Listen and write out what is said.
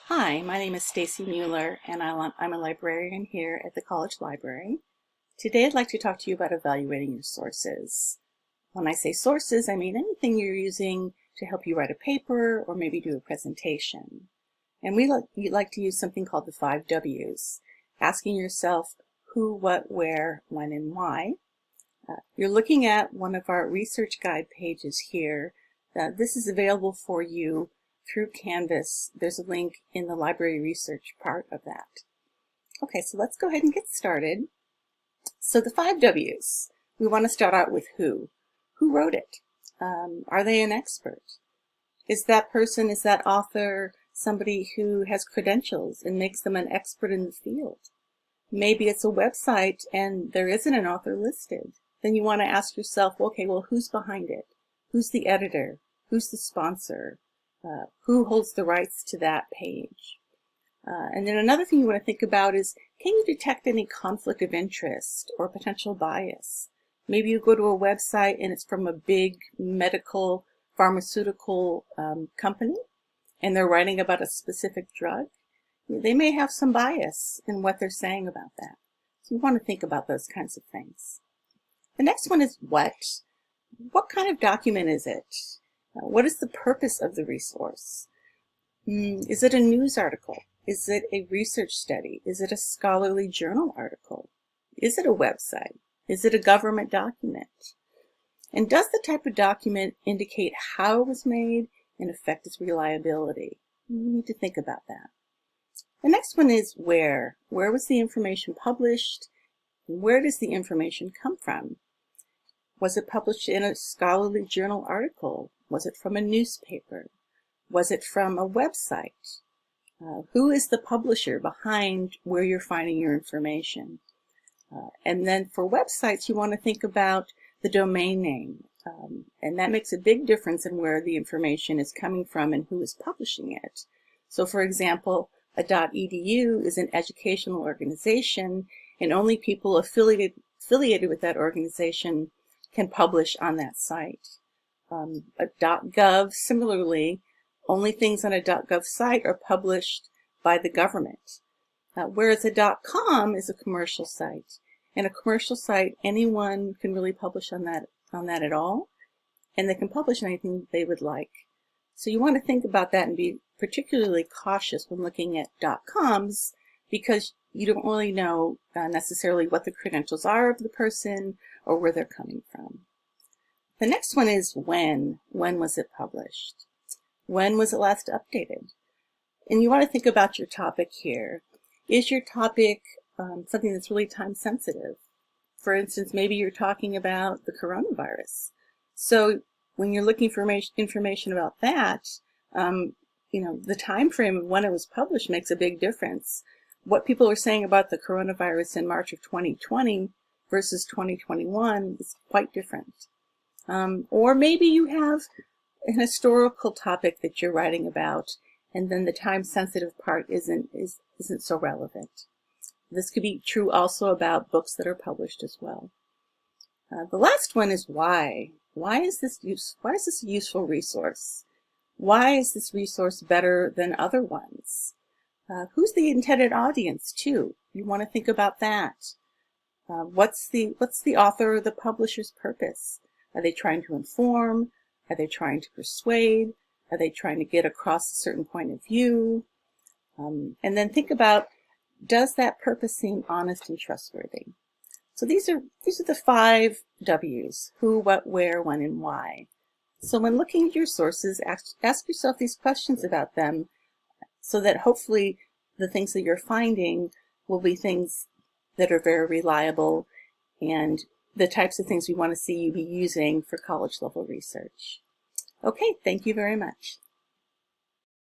Hi, my name is Stacy Mueller, and I'm a librarian here at the College Library. Today I'd like to talk to you about evaluating your sources. When I say sources, I mean anything you're using to help you write a paper or maybe do a presentation. And you like to use something called the 5 W's, asking yourself who, what, where, when, and why. You're looking at one of our research guide pages here. This is available for you through Canvas. There's a link in the library research part of that. Okay, so let's go ahead and get started. So the 5 W's. We want to start out with who. Who wrote it? Are they an expert? Is that person, is that author somebody who has credentials and makes them an expert in the field? Maybe it's a website and there isn't an author listed. Then you want to ask yourself, okay, well, who's behind it? Who's the editor? Who's the sponsor? Who holds the rights to that page? And then another thing you want to think about is, can you detect any conflict of interest or potential bias? Maybe you go to a website and it's from a big medical pharmaceutical company and they're writing about a specific drug. They may have some bias in what they're saying about that. So you want to think about those kinds of things. The next one is what. What kind of document is it? What is the purpose of the resource? Is it a news article? Is it a research study? Is it a scholarly journal article? Is it a website? Is it a government document? And does the type of document indicate how it was made and affect its reliability? You need to think about that. The next one is where. Where was the information published? Where does the information come from? Was it published in a scholarly journal article? Was it from a newspaper? Was it from a website? Who is the publisher behind where you're finding your information? And then for websites, you want to think about the domain name. And that makes a big difference in where the information is coming from and who is publishing it. So for example, a .edu is an educational organization, and only people affiliated with that organization can publish on that site. A .gov, similarly, only things on a .gov site are published by the government. Whereas a .com is a commercial site. And a commercial site, anyone can really publish on that at all, and they can publish anything they would like. So you want to think about that and be particularly cautious when looking at .coms, because you don't really know necessarily what the credentials are of the person or where they're coming from. The next one is when. When was it published? When was it last updated? And you want to think about your topic here. Is your topic something that's really time sensitive? For instance, maybe you're talking about the coronavirus. So when you're looking for information about that, the time frame of when it was published makes a big difference. What people are saying about the coronavirus in March of 2020 versus 2021 is quite different. Or maybe you have an historical topic that you're writing about, and then the time-sensitive part isn't so relevant. This could be true also about books that are published as well. The last one is why. Why is this a useful resource? Why is this resource better than other ones? Who's the intended audience too? You want to think about that. What's the author or the publisher's purpose? Are they trying to inform? Are they trying to persuade? Are they trying to get across a certain point of view? And then think about, does that purpose seem honest and trustworthy? So these are the 5 W's: who, what, where, when, and why. So when looking at your sources, ask yourself these questions about them, so that hopefully the things that you're finding will be things that are very reliable and the types of things we want to see you be using for college level research. Okay, thank you very much.